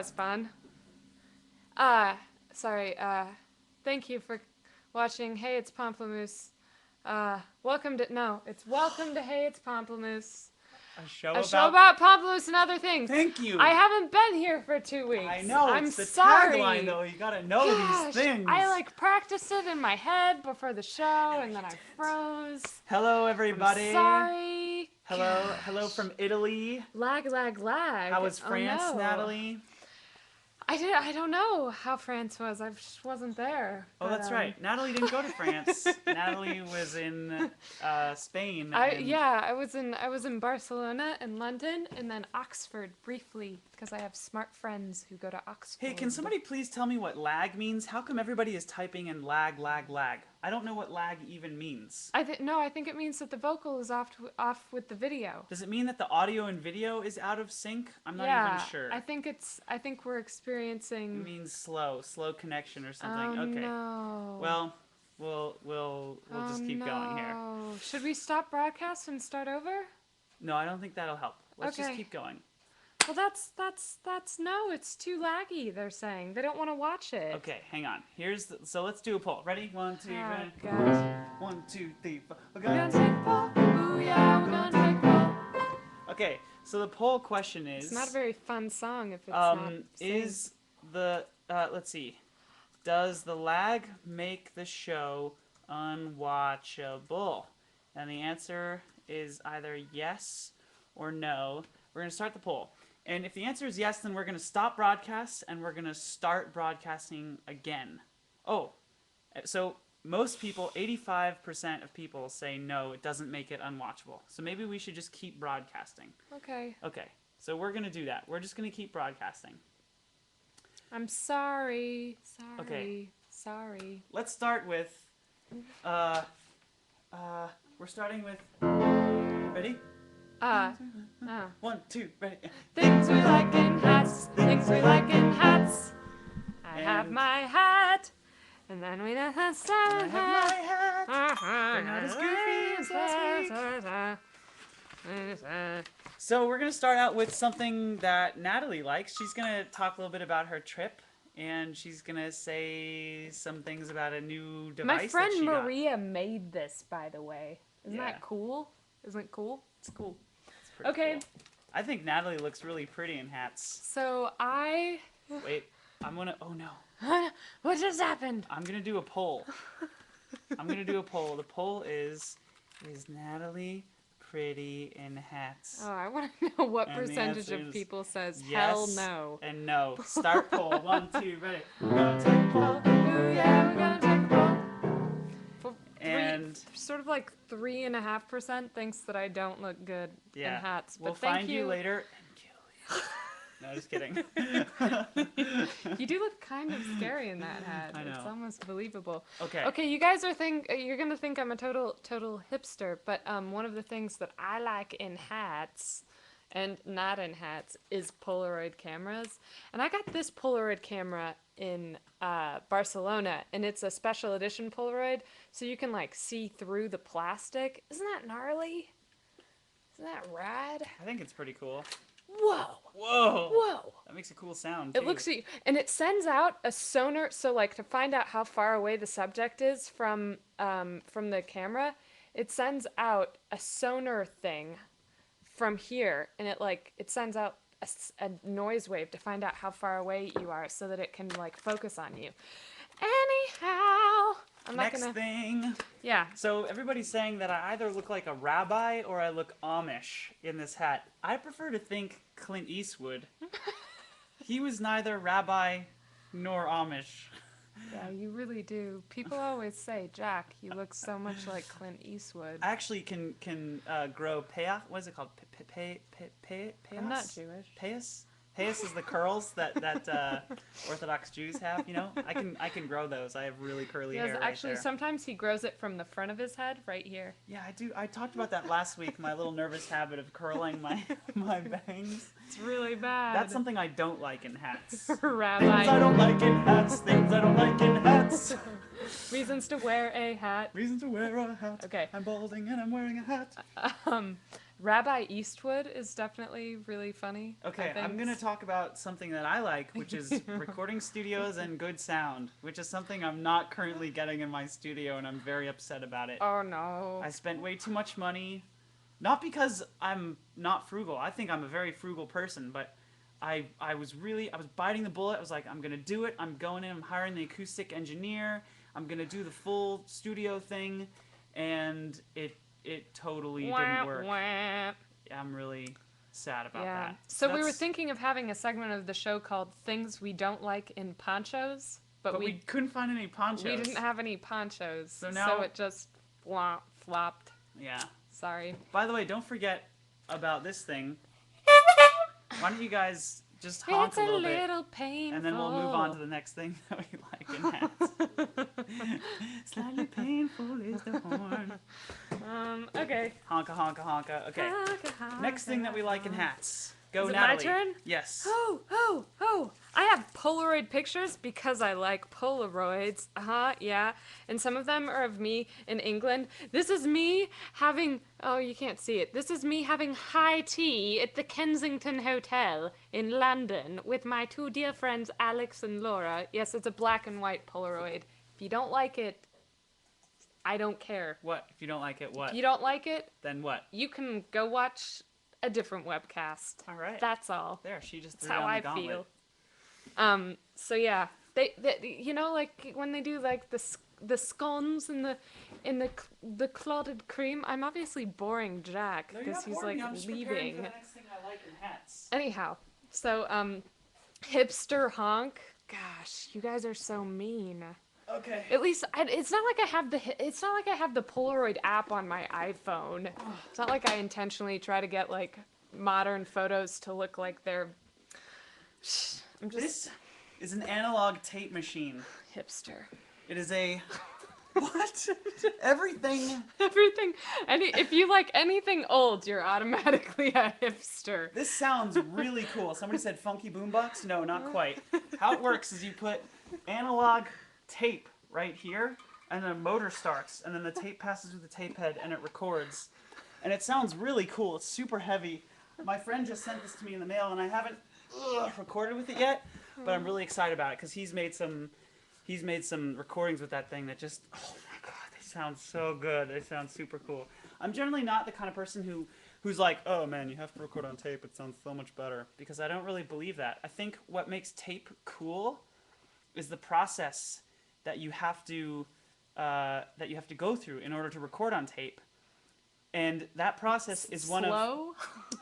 was fun. Sorry, thank you for watching Hey, It's Pomplamoose. Welcome to Hey, It's Pomplamoose. A show about Pomplamoose and other things. Thank you. I haven't been here for 2 weeks. I know, I'm it's the sorry. tagline though, you gotta know these things. I practiced it in my head before the show and then I froze. Hello everybody. I'm sorry. Hello from Italy. Lag. How was France, no. Natalie? I don't know how France was. I just wasn't there. Oh, that's right. Natalie didn't go to France. Natalie was in Spain. I was in Barcelona and London and then Oxford briefly because I have smart friends who go to Oxford. Hey, can somebody please tell me what lag means? How come everybody is typing in lag? I don't know what lag even means. I think it means that the vocal is off with the video. Does it mean that the audio and video is out of sync? I'm not even sure. I think we're experiencing. It means slow connection or something. Oh, okay. No. Well, we'll just keep going here. Should we stop broadcast and start over? No, I don't think that'll help. Let's just keep going. Well, that's no. It's too laggy. They're saying they don't want to watch it. Okay, hang on. So let's do a poll. Ready? 1, 2, ready? Gosh. 1, 2, 3, 4. We're gonna take a poll. Ooh yeah, we're gonna take a poll. Okay, so the poll question is. It's not a very fun song if it's not. Is the let's see. Does the lag make the show unwatchable? And the answer is either yes or no. We're gonna start the poll. And if the answer is yes, then we're going to stop broadcast and we're going to start broadcasting again. Oh, so most people, 85% of people say no, it doesn't make it unwatchable. So maybe we should just keep broadcasting. Okay. Okay, so we're going to do that. We're just going to keep broadcasting. I'm sorry. Okay. Sorry. Let's start with, we're starting with, ready? 1, 2, ready. Things we like in hats. Things we like in hats. I have my hat. And then we have a hat. They're not as goofy as last week. So we're going to start out with something that Natalie likes. She's going to talk a little bit about her trip. And she's going to say some things about a new device My friend that she Maria made this, by the way. Isn't that cool? Isn't it cool? It's cool. Okay. Cool. I think Natalie looks really pretty in hats. So Wait, I'm gonna. Oh no. What just happened? I'm gonna do a poll. The poll is Natalie pretty in hats? Oh, I want to know what And percentage of people says yes hell no. And no. Start poll. 1, 2, ready. We're gonna take a poll. Ooh yeah, we're gonna take a poll. And sort of like 3.5% thinks that I don't look good in hats. But we'll find you later and kill you. No, just kidding. You do look kind of scary in that hat. I know. It's almost believable. Okay. Okay, you guys you're gonna think I'm a total hipster, but one of the things that I like in hats and not in hats is Polaroid cameras. And I got this Polaroid camera in Barcelona, and it's a special edition Polaroid, so you can like see through the plastic. Isn't that gnarly? Isn't that rad? I think it's pretty cool. Whoa! That makes a cool sound, too. It looks, and it sends out a sonar, so like to find out how far away the subject is from the camera, it sends out a sonar thing from here, and it sends out a noise wave to find out how far away you are so that it can like focus on you. Anyhow, Next thing. Yeah. So everybody's saying that I either look like a rabbi or I look Amish in this hat. I prefer to think Clint Eastwood. He was neither rabbi nor Amish. Yeah, you really do. People always say, Jack, you look so much like Clint Eastwood. I actually can grow payas. What is it called? Payas? I'm not Jewish. Payas? Payas is the curls that Orthodox Jews have. You know, I can grow those. I have really curly hair. Actually, right there. Sometimes he grows it from the front of his head, right here. Yeah, I do. I talked about that last week. My little nervous habit of curling my bangs. It's really bad. That's something I don't like in hats. Rabbi. Things I don't like in hats. Things I don't like in hats. Reasons to wear a hat. Reasons to wear a hat. Okay. I'm balding and I'm wearing a hat. Rabbi Eastwood is definitely really funny. Okay, I'm going to talk about something that I like, which is recording studios and good sound, which is something I'm not currently getting in my studio, and I'm very upset about it. Oh no. I spent way too much money, not because I'm not frugal. I think I'm a very frugal person, but I was biting the bullet. I was like, I'm going to do it. I'm going in, I'm hiring the acoustic engineer. I'm going to do the full studio thing, and it totally didn't work. I'm really sad about that. So we were thinking of having a segment of the show called Things We Don't Like in Ponchos, but we couldn't find any ponchos. We didn't have any ponchos, so now it just flopped. Yeah. Sorry. By the way, don't forget about this thing. Why don't you guys just honk a little bit, painful. And then we'll move on to the next thing that we like in hats. Slightly painful is the horn. Okay. Honka, honka, honka. Okay. Honka, next thing that we like in hats. Go, is it Natalie. my turn? Yes. Oh! I have Polaroid pictures because I like Polaroids. Yeah. And some of them are of me in England. This is me having, oh, you can't see it. This is me having high tea at the Kensington Hotel in London with my two dear friends, Alex and Laura. Yes, it's a black and white Polaroid. If you don't like it, I don't care. What? If you don't like it, what? If you don't like it, then what? You can go watch a different webcast. All right. That's all. There, she just threw That's how down I the gauntlet. feel. So yeah, they you know, like when they do like the scones and the clotted cream. I'm obviously boring Jack because he's like leaving. For the next thing I like in hats. Anyhow, so hipster honk. Gosh, you guys are so mean. Okay. At least it's not like I have the Polaroid app on my iPhone. It's not like I intentionally try to get like modern photos to look like they're. This is an analog tape machine. Hipster. It is a what? Everything. If you like anything old, you're automatically a hipster. This sounds really cool. Somebody said funky boombox? No, not quite. How it works is you put analog tape right here, and then a motor starts, and then the tape passes through the tape head, and it records. And it sounds really cool. It's super heavy. My friend just sent this to me in the mail, and I haven't recorded with it yet, but I'm really excited about it because he's made some recordings with that thing that just, oh my god, they sound so good. They sound super cool. I'm generally not the kind of person who's like, oh man, you have to record on tape. It sounds so much better, because I don't really believe that. I think what makes tape cool is the process that you have to go through in order to record on tape. And that process is one of... Slow?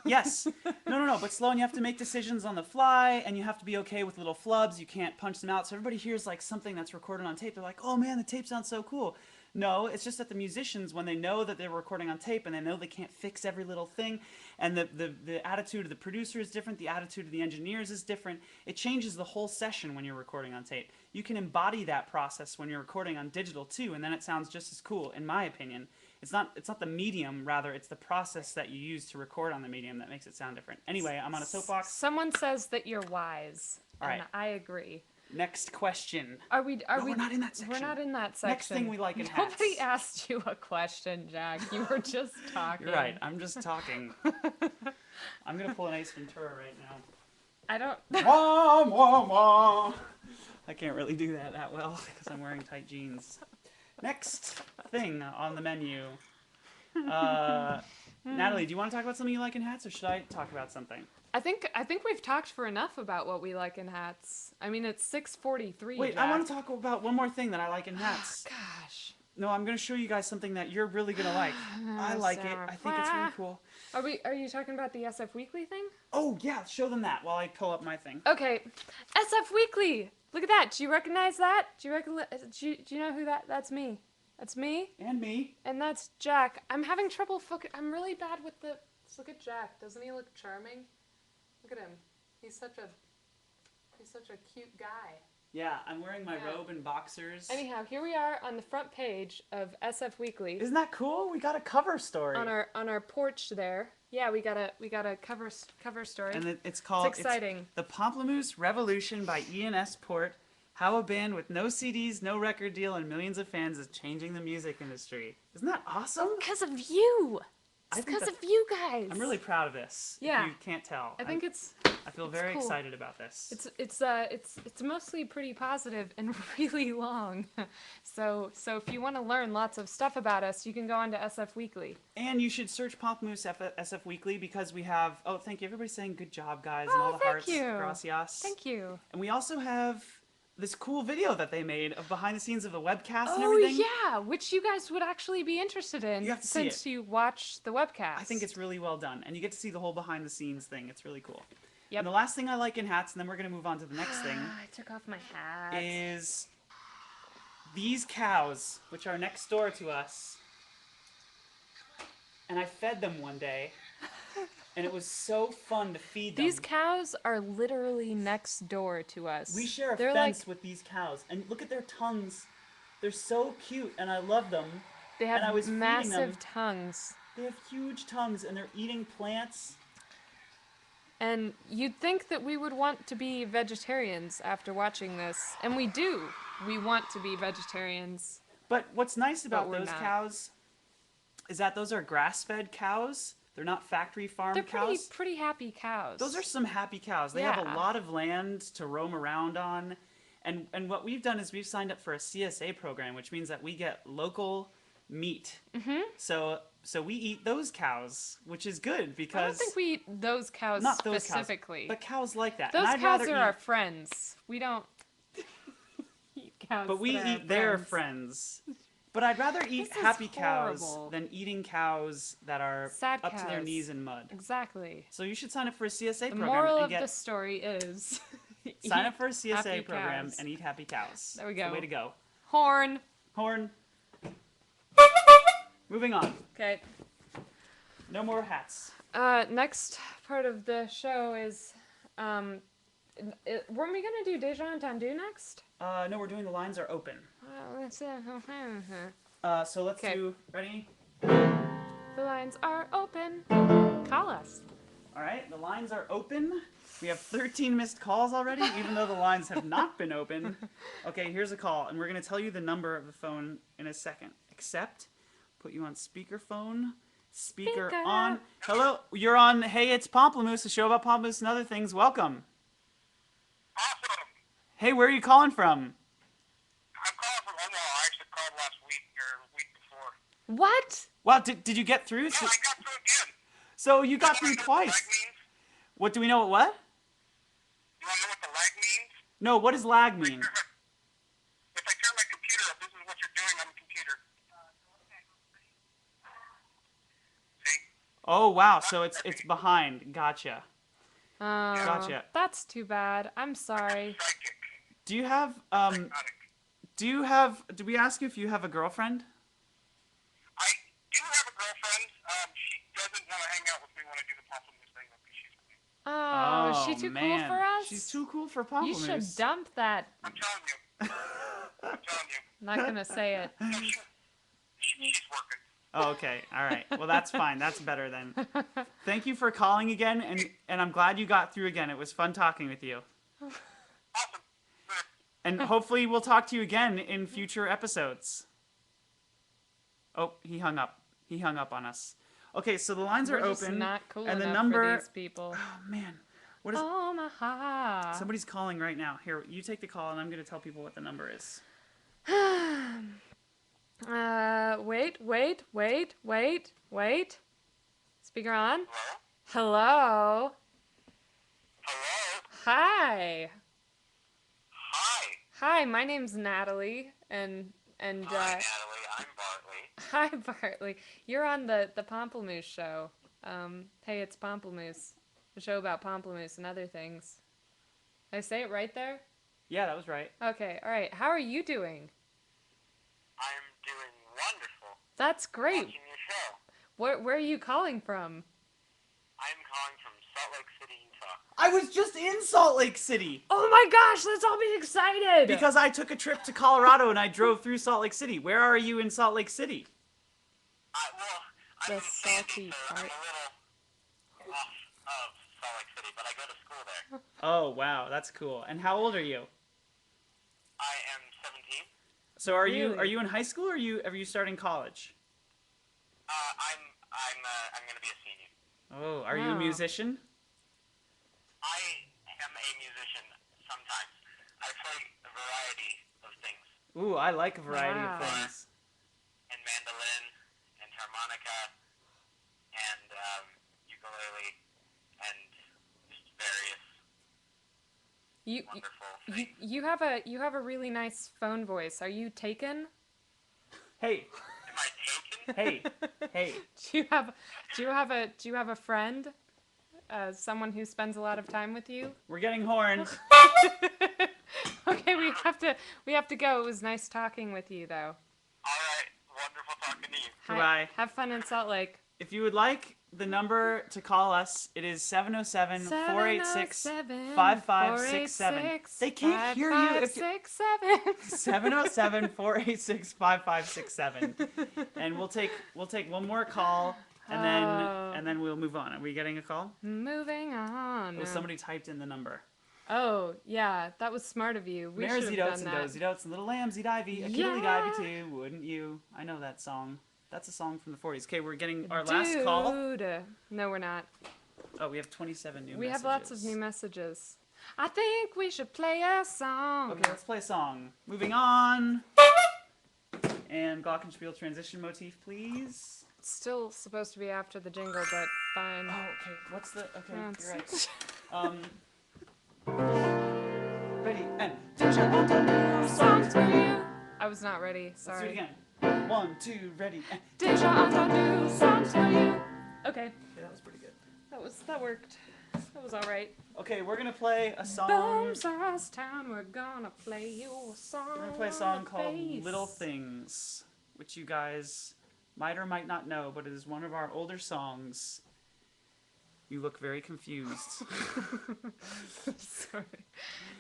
Yes. No, but slow, and you have to make decisions on the fly, and you have to be okay with little flubs. You can't punch them out. So everybody hears like something that's recorded on tape. They're like, oh man, the tape sounds so cool. No, it's just that the musicians, when they know that they're recording on tape and they know they can't fix every little thing, and the attitude of the producer is different, the attitude of the engineers is different, it changes the whole session when you're recording on tape. You can embody that process when you're recording on digital too, and then it sounds just as cool, in my opinion. It's not the medium, rather, it's the process that you use to record on the medium that makes it sound different. Anyway, I'm on a soapbox. Someone says that you're wise. All right. And I agree. Next question. We're not in that section. We're not in that section. Next thing we like in hats. Nobody asked you a question, Jack. You were just talking. You're right. I'm just talking. I'm going to pull an Ace Ventura right now. I don't... Wah, wah, wah. I can't really do that well because I'm wearing tight jeans. Next thing on the menu. Natalie, do you want to talk about something you like in hats, or should I talk about something? I think we've talked for enough about what we like in hats. I mean, it's 6:43. Wait, Jack. I want to talk about one more thing that I like in hats. Gosh. No, I'm going to show you guys something that you're really going to like. I like it. I think it's really cool. Are you talking about the SF Weekly thing? Oh, yeah, show them that while I pull up my thing. Okay. SF Weekly. Look at that. Do you recognize that? Do you know who that's me? That's me. And me. And that's Jack. I'm having trouble I'm really bad with the... Look at Jack. Doesn't he look charming? Look at him. He's such a cute guy. Yeah, I'm wearing my robe and boxers. Anyhow, here we are on the front page of SF Weekly. Isn't that cool? We got a cover story. On our porch there. Yeah, we got a cover story. And it's called... It's exciting. The Pomplamoose Revolution by Ian S. Port. How a band with no CDs, no record deal, and millions of fans is changing the music industry. Isn't that awesome? Because of you. I Just think because that of you guys. I'm really proud of this. Yeah. If you can't tell. I think it's I feel it's very cool. excited about this. It's mostly pretty positive and really long. So if you want to learn lots of stuff about us, you can go on to SF Weekly. And you should search Pomplamoose SF Weekly because we have. Oh, thank you. Everybody's saying good job, guys, and all Oh, the thank hearts. you. Gracias. Thank you. And we also have this cool video that they made of behind the scenes of the webcast and Oh everything. yeah, which you guys would actually be interested in You have to see since it. you watch the webcast. I think it's really well done, and you get to see the whole behind the scenes thing. It's really cool. Yep. And the last thing I like in hats, and then we're gonna move on to the next thing, I took off my hat. is these cows, which are next door to us. And I fed them one day, and it was so fun to feed them. These cows are literally next door to us. We share a They're fence with these cows, and look at their tongues. They're so cute, and I love them. They and I have was feeding massive them. tongues. They have huge tongues, and they're eating plants. And you'd think that we would want to be vegetarians after watching this. And we do. We want to be vegetarians. But what's nice about we're those not. cows is that those are grass-fed cows. They're not factory farm They're cows. pretty happy cows. Those are some happy cows. They have a Yeah. lot of land to roam around on. And what we've done is we've signed up for a CSA program, which means that we get local meat. Mm-hmm. So we eat those cows, which is good because I don't think we eat those cows not those specifically. cows, but cows like that. Those and I'd cows rather are eat, our friends. We don't eat cows. but we that are eat our their friends. But I'd rather eat This is happy cows horrible. than eating cows that are Sad up to their cows. knees in mud. Exactly. So you should sign up for a CSA The program moral and of get the story is sign eat up for a CSA happy program cows. and eat happy cows. There we It's the go. way to go. Horn. Horn. Moving on. Okay. No more hats. Next part of the show is, weren't we gonna do Deja and Entendoo next? No, we're doing the lines are open. Let's see. So let's 'Kay. do. Ready? The lines are open. Call us. All right, the lines are open. We have 13 missed calls already, even though the lines have not been open. Okay, here's a call, and we're going to tell you the number of the phone in a second. Except, put you on speakerphone. Speaker Speaker. on. Hello, you're on Hey, It's Pomplamoose, a show about Pomplamoose and other things. Welcome. Awesome. Hey, where are you calling from? I'm calling from Omaha. I actually called last week or the week before. What? Wow, did you get through? No, I got through again. So you got You through wanna know what the twice. lag means? What do we know? What? You want to know what the lag means? No, what does lag mean? If I turn my computer up, this is what you're doing on the computer. See? Oh wow, so it's behind. Gotcha. Oh, Gotcha. That's too bad. I'm sorry. Psychic. Do you have Psychotic. did we ask you if you have a girlfriend? I do have a girlfriend. She doesn't want to hang out with me when I do the Pomplamoose thing because she's with me. Oh, is she too man. cool for us? She's too cool for You Pomplamoose. should dump that. I'm telling you. I'm telling you. I'm not gonna say it. No, she's working. Oh, okay. All right. Well, that's fine. That's better then. Thank you for calling again, and I'm glad you got through again. It was fun talking with you. Awesome. Good. And hopefully we'll talk to you again in future episodes. Oh, he hung up. He hung up on us. Okay, so the lines We're are just open. not cool and the enough number. for these people. Oh man, what is? Omaha. Somebody's calling right now. Here, you take the call, and I'm going to tell people what the number is. Wait. Speaker on. Hello? Hello. Hello? Hi. Hi. Hi, my name's Natalie, and Hi, Natalie. I'm Bartley. hi Bartley. You're on the Pomplamoose show. Hey, it's Pomplamoose, a show about Pomplamoose and other things. Did I say it right there? Yeah, that was right. Okay, all right. How are you doing? I'm doing wonderful. That's great. Watching your show. Where are you calling from? I'm calling from Salt Lake City, Utah. I was just in Salt Lake City Oh my gosh, let's all be excited! because I took a trip to Colorado and I drove through Salt Lake City. Where are you in Salt Lake City? Well, I'm The in Sandy, salty so part. I'm a little off of Salt Lake City, but I go to school there. Oh wow, that's cool. And how old are you? I am 17. So are Really? you in high school or are you starting college? I'm gonna be a senior. Oh, are you a Oh. musician? I am a musician sometimes. I play a variety of things, Ooh, I like a variety of Wow. things. and mandolin, and harmonica, and ukulele, and just various You wonderful you things. you have a really nice phone voice. Are you taken? Hey, Am I taken? hey, hey. Do you have a friend? Someone who spends a lot of time with you? We're getting horned. Okay, we have to go. It was nice talking with you though. All right, wonderful talking to you. Goodbye. Have fun in Salt Lake. If you would like the number to call us, it is 707-486-5567. They can't hear you if you... 707-486-5567. And we'll take one more call and then we'll move on. Are we getting a call? Moving on. Oh, somebody typed in the number. Oh, yeah, that was smart of you. We should have Mares, done and that. dozy dotes and little lambs eat ivy, a kiddly divey too, wouldn't you? I know that song. That's a song from the 40s. Okay, we're getting our last call. No, we're not. Oh, we have 27 new messages. We have lots of new messages. I think we should play a song. Okay, let's play a song. Moving on. And glockenspiel transition motif, please. It's still supposed to be after the jingle, but fine. Oh, okay. What's the... Okay, No, you're it's- right. Ready, and... Deja, Entendoo, Songs for you. I was not ready. Let's Sorry. do it again. 1, 2, ready, and... Deja, Entendoo, songs for you. Okay, Okay, that was pretty good. that worked. That was all right. Okay, we're gonna play a song... Bones us town, we're gonna play you a song. We're gonna play a song called face. Little Things, which you guys might or might not know, but it is one of our older songs. You look very confused. Sorry.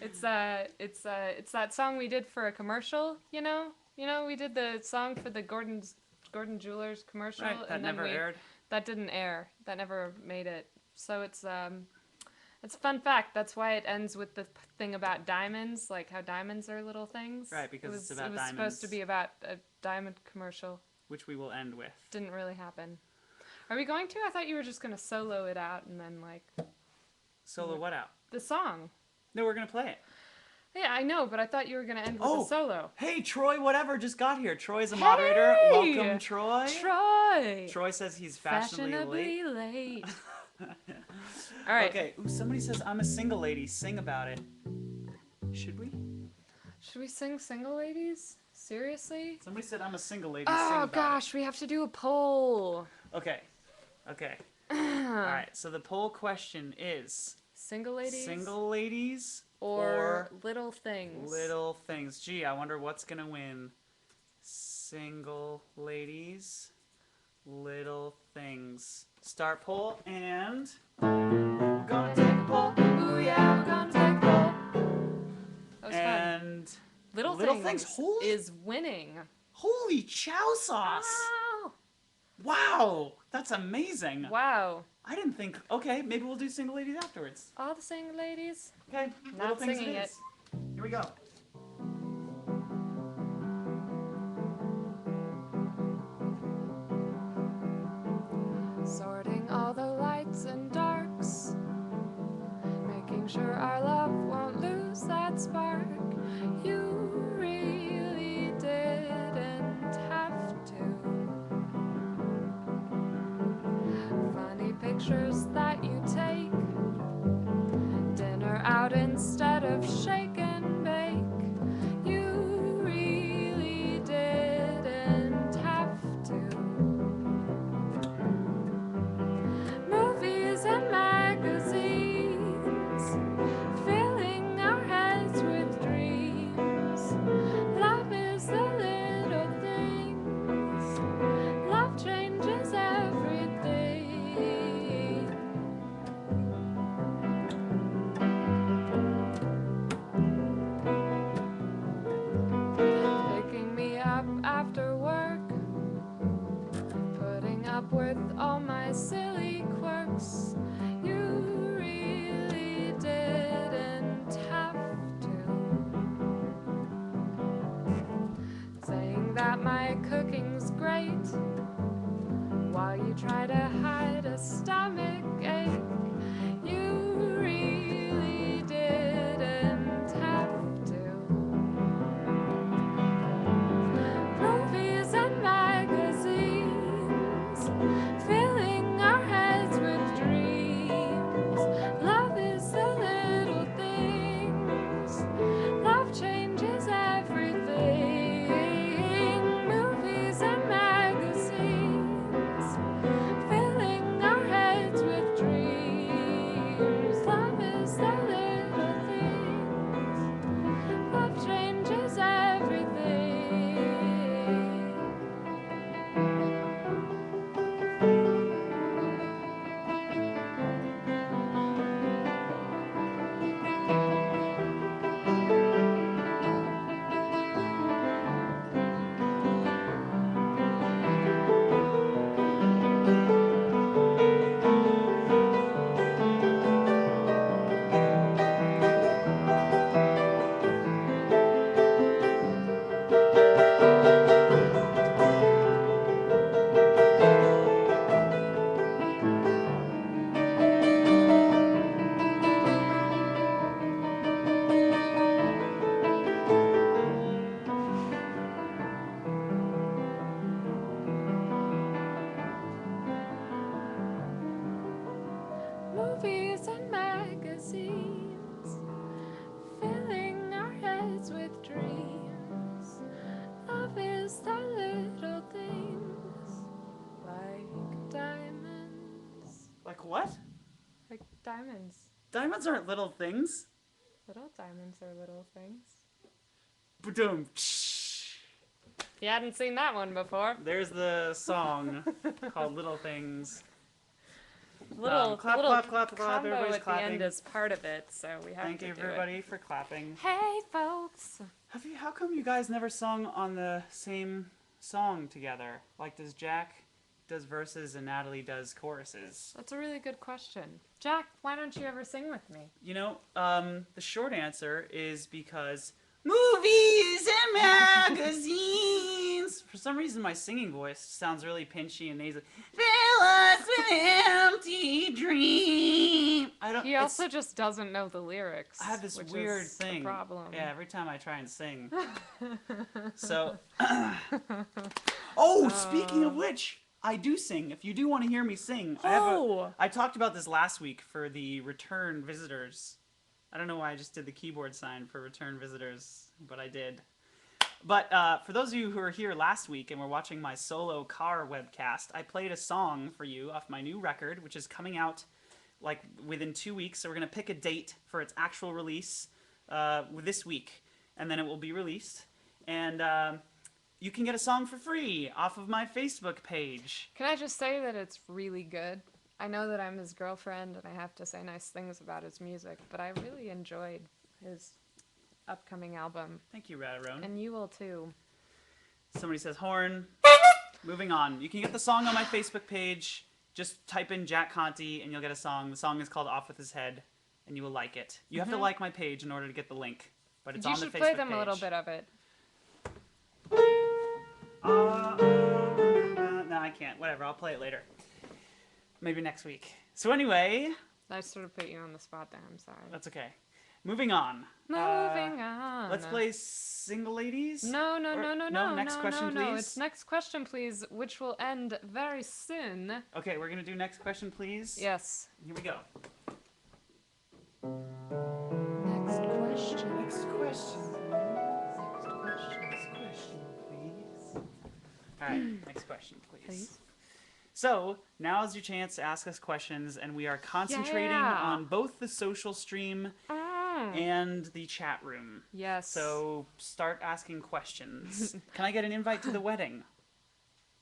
It's that song we did for a commercial, you know? We did the song for the Gordon Jewelers commercial, Right, that and then never aired. That didn't air. That never made it. So it's a fun fact. That's why it ends with the thing about diamonds, like how diamonds are little things. Right, because it's about it was diamonds. supposed to be about a diamond commercial. Which we will end with. Didn't really happen. Are we going to? I thought you were just gonna solo it out and then like Solo what out? the song. No, we're gonna play it. Yeah, I know, but I thought you were gonna end with Oh. a solo. Hey, Troy, whatever, just got here. Troy's a moderator. Hey! Welcome, Troy. Troy. Troy says he's fashionably late. late. All right. Okay, ooh, somebody says, I'm a single lady. Sing about it. Should we? Should we sing Single Ladies? Seriously? Somebody said, I'm a single lady. Sing Oh about gosh, we have to do a poll. it. Okay. Alright, so the poll question is Single ladies? single ladies or little things? little things. Gee, I wonder what's gonna win. Single ladies, little things. Start poll, and we're gonna take a poll. Ooh yeah, we're gonna take a poll. That was fun. And Little Things, Things holy, is winning. holy chow sauce! Wow. Wow, that's amazing. Wow. I didn't think. Okay, maybe we'll do single ladies afterwards. All the single ladies? Okay, Not little things singing it is. Here we go. Sorting all the lights and darks, making sure our love won't lose that spark. You really didn't have to. Funny pictures that you take, dinner out instead of shake and bake. You really didn't have to. Movies and magazines, filling our heads with dreams. Love is the little things. Love changes everything. Picking me up after work, putting up with all my silly quirks. You really didn't have to. Saying that my cooking's great, while you try to hide a stomach ache. You really didn't have to. Movies and magazines filling our heads with dreams. Love is the little things. Love changes everything. Movies and magazines filling our heads with dreams. Love is the little things. Love changes everything. Movies and magazines filling our heads with dreams. Love is the little things like diamonds. Like what? Like diamonds. Diamonds aren't little things. Little diamonds are little things. Ba-doom. You hadn't seen that one before. There's the song called Little Things. Little clap, little clap, clap, clap. combo Everybody's at clapping. the end is part of it, so we have Thank to you, do everybody, for clapping. it. Hey, folks. How come you guys never sung on the same song together? Like, does Jack does verses and Natalie does choruses? That's a really good question. Jack, why don't you ever sing with me? You know, the short answer is because movies and magazines. For some reason, my singing voice sounds really pinchy and nasally. Fill us with empty dream. He also just doesn't know the lyrics. I have this which weird is thing. The problem. Yeah, every time I try and sing. So, oh, speaking of which, I do sing. If you do want to hear me sing, I talked about this last week for the return visitors. I don't know why I just did the keyboard sign for return visitors, but I did. But for those of you who were here last week and were watching my solo car webcast, I played a song for you off my new record, which is coming out like within 2 weeks. So we're going to pick a date for its actual release this week, and then it will be released. And you can get a song for free off of my Facebook page. Can I just say that it's really good? I know that I'm his girlfriend and I have to say nice things about his music, but I really enjoyed his upcoming album. Thank you, Radarone. And you will too. Somebody says horn. Moving on. You can get the song on my Facebook page. Just type in Jack Conti and you'll get a song. The song is called Off With His Head, and you will like it. You have to like my page in order to get the link, but it's You on the Facebook should play them page. a little bit of it. No, I can't. Whatever, I'll play it later. Maybe next week. So anyway, I sort of put you on the spot there, I'm sorry. that's okay. Moving on. Moving on. Let's play Single Ladies? No, next question, please. It's next question, please, which will end very soon. Okay, we're going to do next question, please. Yes. Here we go. Next question. Next question. Next question. Please. All right, next question, please. Please. So, now's your chance to ask us questions, and we are concentrating on both the social stream and the chat room. Yes. So, start asking questions. Can I get an invite to the wedding?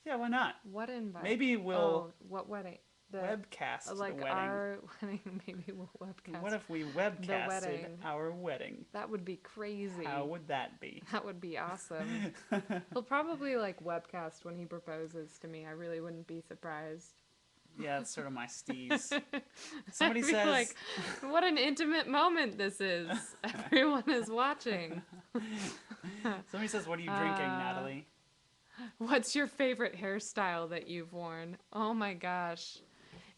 Yeah, why not? What invite? Maybe we'll Oh, what wedding? webcast like the wedding. our wedding. Maybe we'll webcast. What if we webcasted wedding. our wedding? That would be crazy. How would that be? That would be awesome. He'll probably like webcast when he proposes to me. I really wouldn't be surprised. Yeah, that's sort of my steez. Somebody I'd be says, like, what an intimate moment this is. Everyone is watching. somebody says, what are you drinking, Natalie? What's your favorite hairstyle that you've worn? Oh my gosh.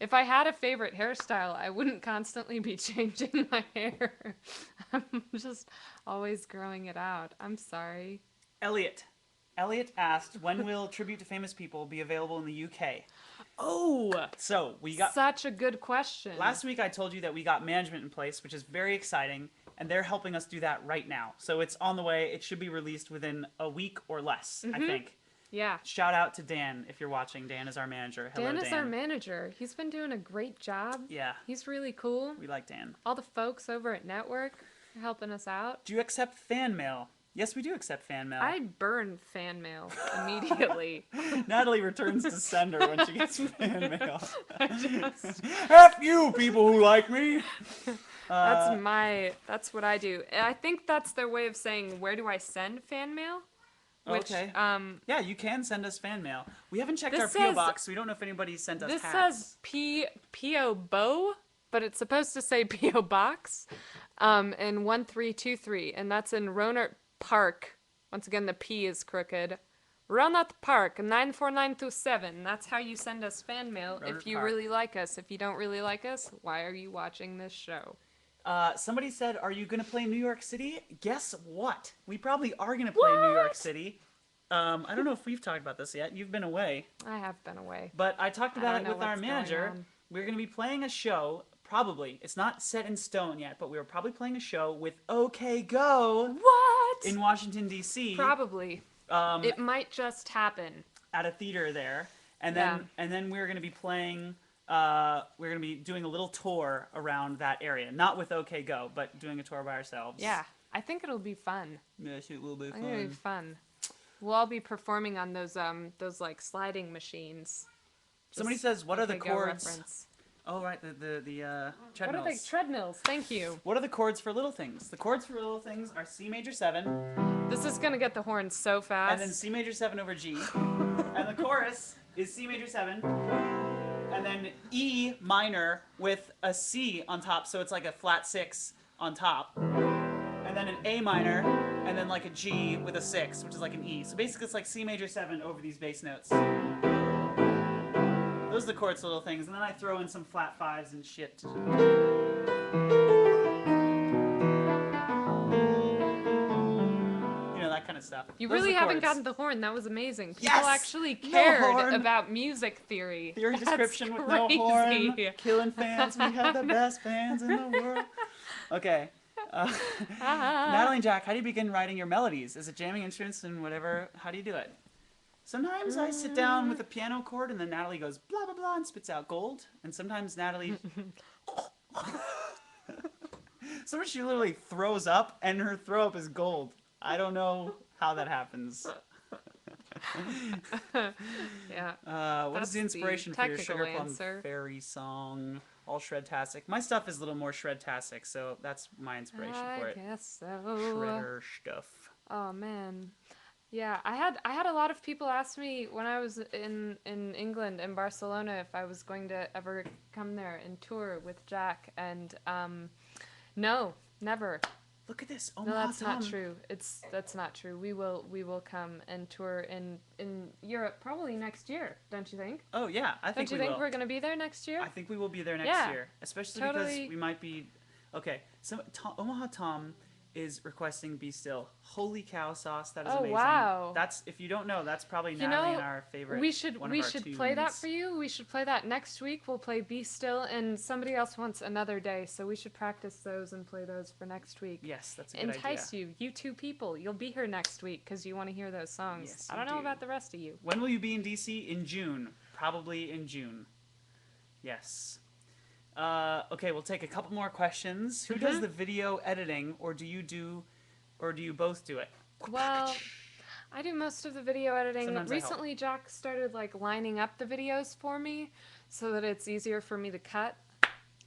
If I had a favorite hairstyle, I wouldn't constantly be changing my hair. I'm just always growing it out. I'm sorry. Elliot. Elliot asked, when will Tribute to Famous People be available in the UK? Oh, So, we got... such a good question. Last week I told you that we got management in place, which is very exciting, and they're helping us do that right now. So it's on the way. It should be released within a week or less, I think. Yeah. Shout out to Dan if you're watching. Dan is our manager. Hello, Dan. Dan is our manager. He's been doing a great job. Yeah. He's really cool. We like Dan. All the folks over at Network are helping us out. Do you accept fan mail? Yes, we do accept fan mail. I burn fan mail immediately. Natalie returns to sender when she gets fan mail. F you, people who like me. That's what I do. I think that's their way of saying, where do I send fan mail? Which, okay. Yeah, you can send us fan mail. We haven't checked our This P.O. says- box, so we don't know if anybody sent us This hats. says P.O. Bow, but it's supposed to say P.O. Box, in 1323, and that's in Rohnert Park. Once again, the P is crooked. Rohnert Park, 94927. That's how you send us fan mail Rohnert if you Park. really like us. If you don't really like us, why are you watching this show? Somebody said, are you going to play New York City? Guess what? We probably are going to play New York What? City. I don't know if we've talked about this yet. You've been away. I have been away. But I talked about don't it know with our what's going manager. on. We're going to be playing a show, probably. It's not set in stone yet, but we were probably playing a show with OK Go What? in Washington, D.C. Probably. It might just happen. At a theater there. And Yeah. then we're going to be playing... we're going to be doing a little tour around that area. Not with OK Go, but doing a tour by ourselves. Yeah, I think it'll be fun. Yes, it will be I think it'll be fun. We'll all be performing on those like sliding machines. Somebody Just says, what are the OK Go chords? reference. Oh, right, the What are they? treadmills. Treadmills. Thank you. What are the chords for Little Things? The chords for Little Things are C major 7, This is gonna get the horn so fast. and then C major 7 over G. And the chorus is C major 7, and then E minor with a C on top, so it's like a flat 6 on top. And then an A minor, and then like a G with a 6, which is like an E. So basically it's like C major 7 over these bass notes. Those are the chords for Little Things, and then I throw in some flat 5s and shit. You know, that kind of stuff. You Those are really the haven't chords. gotten the horn. That was amazing. People Yes! actually No cared horn. about music theory. Theory That's description with crazy. no horn. Killing fans. We have the best fans in the world. Okay. Natalie and Jack, how do you begin writing your melodies? Is it jamming instruments and whatever? How do you do it? Sometimes I sit down with a piano chord and then Natalie goes blah blah blah and spits out gold. And sometimes Natalie sometimes she literally throws up and her throw up is gold. I don't know how that happens. Yeah. What is That's the the inspiration for your technical Sugar Plum answer. Fairy song? All shred-tastic. My stuff is a little more shred-tastic, so that's my inspiration for I it. guess so. Shredder stuff. Oh man. Yeah, I had a lot of people ask me when I was in England, in Barcelona, if I was going to ever come there and tour with Jack, and no, never. Look at this. No, Omaha that's not Tom. true. That's not true. We will come and tour in Europe probably next year, don't you think? Oh yeah, I think Don't you we think will. we're gonna be there next year? I think we will be there next Yeah, year, especially totally. because we might be. Okay, so Omaha Tom is requesting "Be Still." Holy cow, sauce! That is Oh, amazing. wow. That's if you don't know, that's probably You Natalie know, and our favorite. we should one of our play that tunes. for you. We should play that next week. We'll play Be Still, and somebody else wants Another Day, so we should practice those and play those for next week. Yes, that's a good Entice idea. you two people. You'll be here next week because you want to hear those songs. Yes, I you don't know do. about the rest of you. When will you be in DC? In June. Probably in June. Yes. Okay, we'll take a couple more questions. Who Mm-hmm. does the video editing, or do you both do it? Well, I do most of the video editing. Sometimes I help. Recently, Jack started like lining up the videos for me so that it's easier for me to cut.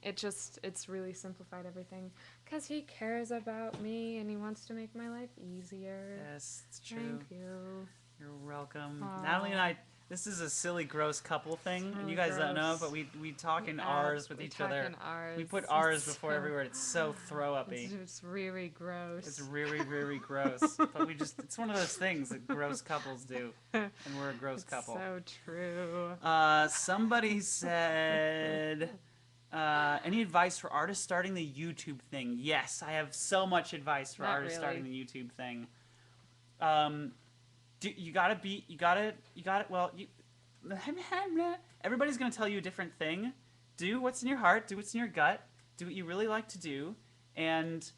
It's really simplified everything because he cares about me and he wants to make my life easier. Yes, it's true. Thank you. You're welcome. Aw. Natalie and I This is a silly, gross couple thing, and So you guys don't know, gross. but we talk in R's with We each talk other. in R's. We put R's It's before so- every word. It's so throw-uppy. It's really gross. It's really, really gross. But it's one of those things that gross couples do. And we're a gross couple. So true. Somebody said, any advice for artists starting the YouTube thing? Yes, I have so much advice for Not artists really. starting the YouTube thing. Everybody's going to tell you a different thing. Do what's in your heart, do what's in your gut, do what you really like to do, and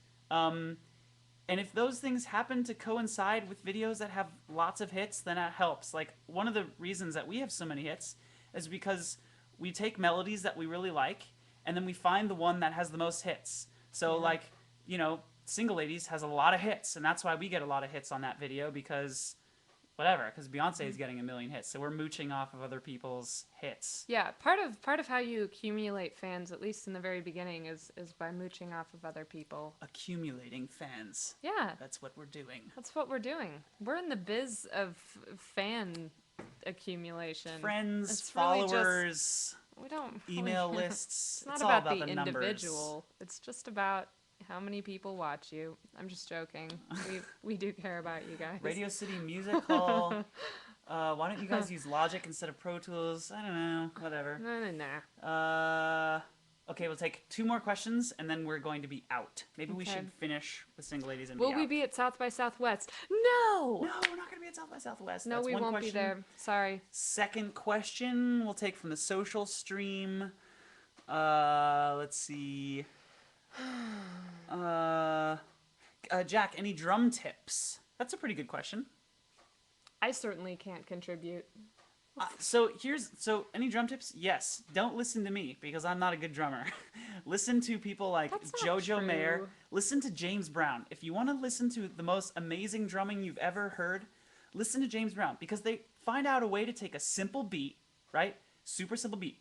if those things happen to coincide with videos that have lots of hits, then that helps. Like, one of the reasons that we have so many hits is because we take melodies that we really like, and then we find the one that has the most hits. So, like, you know, Single Ladies has a lot of hits, and that's why we get a lot of hits on that video, because Beyonce is getting a million hits, so we're mooching off of other people's hits. Yeah, part of how you accumulate fans, at least in the very beginning, is by mooching off of other people. Accumulating fans. Yeah, That's what we're doing. that's what we're doing. We're in the biz of fan accumulation. Friends, It's really just- followers, We don't email really- lists. It's not It's all about about the numbers. individual. It's just about how many people watch you. I'm just joking. We do care about you guys. Radio City Music Hall. Why don't you guys use Logic instead of Pro Tools? I don't know. Whatever. No. Okay, we'll take 2 more questions, and then we're going to be out. Maybe we Okay. should finish with Single Ladies and Will be we out. be at South by Southwest? No! No, we're not going to be at South by Southwest. No, That's we one won't question. be there. Sorry. Second question we'll take from the social stream. Let's see. Jack, any drum tips? That's a pretty good question. I certainly can't contribute. So any drum tips? Yes. Don't listen to me because I'm not a good drummer. Listen to people like That's not Jojo true. Mayer. Listen to James Brown. If you want to listen to the most amazing drumming you've ever heard, listen to James Brown, because they find out a way to take a simple beat, right? Super simple beat.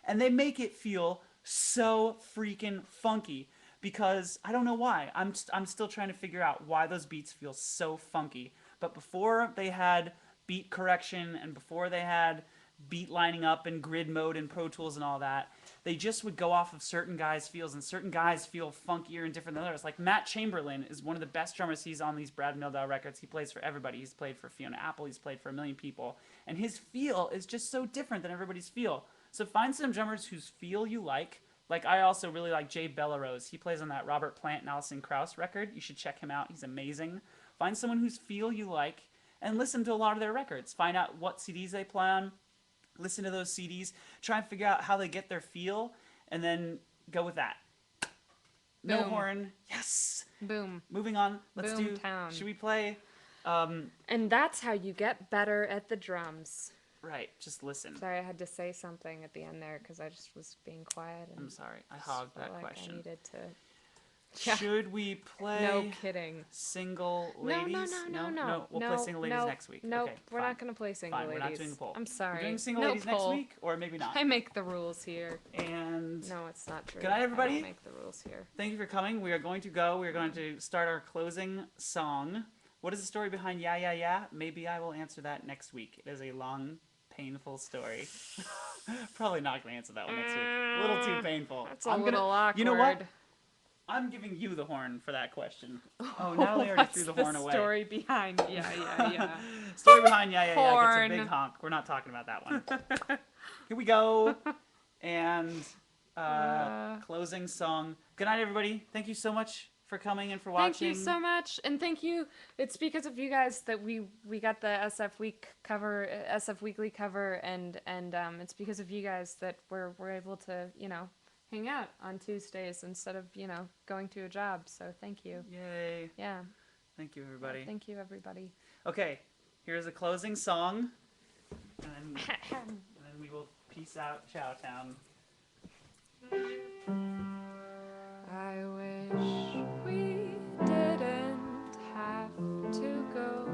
And they make it feel so freaking funky. Because I don't know why. I'm still trying to figure out why those beats feel so funky. But before they had beat correction, and before they had beat lining up and grid mode and Pro Tools and all that, they just would go off of certain guys' feels, and certain guys feel funkier and different than others. Like Matt Chamberlain is one of the best drummers. He's on these Brad Mehldau records. He plays for everybody. He's played for Fiona Apple. He's played for a million people. And his feel is just so different than everybody's feel. So find some drummers whose feel you like. Like, I also really like Jay Bellerose. He plays on that Robert Plant and Alison Krauss record. You should check him out. He's amazing. Find someone whose feel you like and listen to a lot of their records. Find out what CDs they play on. Listen to those CDs. Try and figure out how they get their feel, and then go with that. No Boom. horn. Yes. Boom. Moving on. Let's Boom do. town. Should we play? And that's how you get better at the drums. Right. Just listen. Sorry, I had to say something at the end there because I just was being quiet. And I'm sorry. I just hogged felt that like question. I needed to. Yeah. Should we play? No kidding. Single Ladies? No. We'll play Single Ladies next week. Nope, Okay, we're fine. not going to play Single Fine, Ladies. we're not doing a poll. I'm sorry. We're doing Single no Ladies poll. next week, or maybe not. I make the rules here. And No, it's not true. Good night, everybody. I don't make the rules here. thank you for coming. We are going to go. We are going to start our closing song. What is the story behind Yeah, Yeah, Yeah? Maybe I will answer that next week. It is a long, painful story. Probably not going to answer that one next week. A little too painful. That's a little awkward. You know what? I'm giving you the horn for that question. Oh, Natalie already What's threw the the horn away. story behind? Yeah. Story behind Yeah, Yeah, Yeah Horn. gets a big honk. We're not talking about that one. Here we go. And closing song. Good night, everybody. Thank you so much for coming and for watching. Thank you so much, and thank you. It's because of you guys that we got the SF Weekly cover, and it's because of you guys that we're able to hang out on Tuesdays instead of going to a job. So thank you. Yay. Yeah. Thank you, everybody. Thank you, everybody. Okay, here's a closing song. And then we will peace out, Chowtown. I wish we didn't have to go.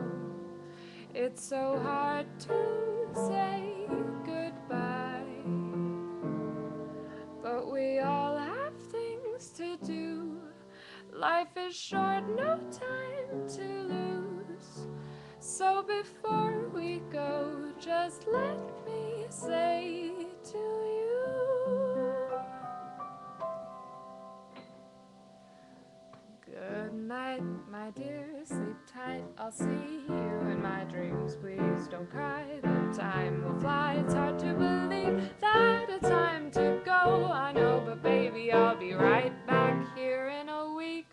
It's so hard to say goodbye, but we all have things to do. Life is short, no time to lose. So before we go, just let me say to you, good night, my dear, sleep tight, I'll see you in my dreams, please don't cry, the time will fly, it's hard to believe that it's time to go, I know, but baby, I'll be right back here in a week.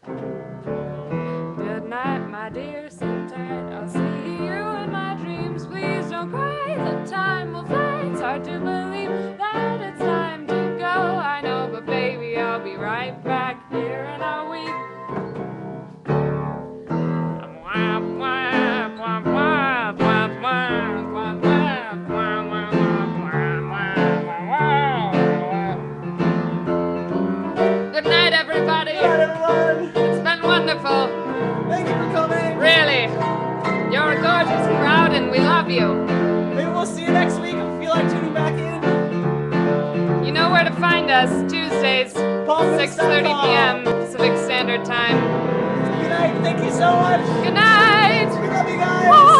Good night, my dear, sleep tight, I'll see you in my dreams, please don't cry, the time will fly, it's hard to believe that it's time to go, I know, but baby, I'll be right back here in a week. Good night, everybody. Good night, everyone. It's been wonderful. Thank you for coming. Really. You're gorgeous, proud, and we love you. Maybe we'll see you next week if you feel like tuning back in. You know where to find us. Tuesdays, 6:30 p.m. Pacific Standard Time. Good night. Thank you so much. Good night. We love you guys.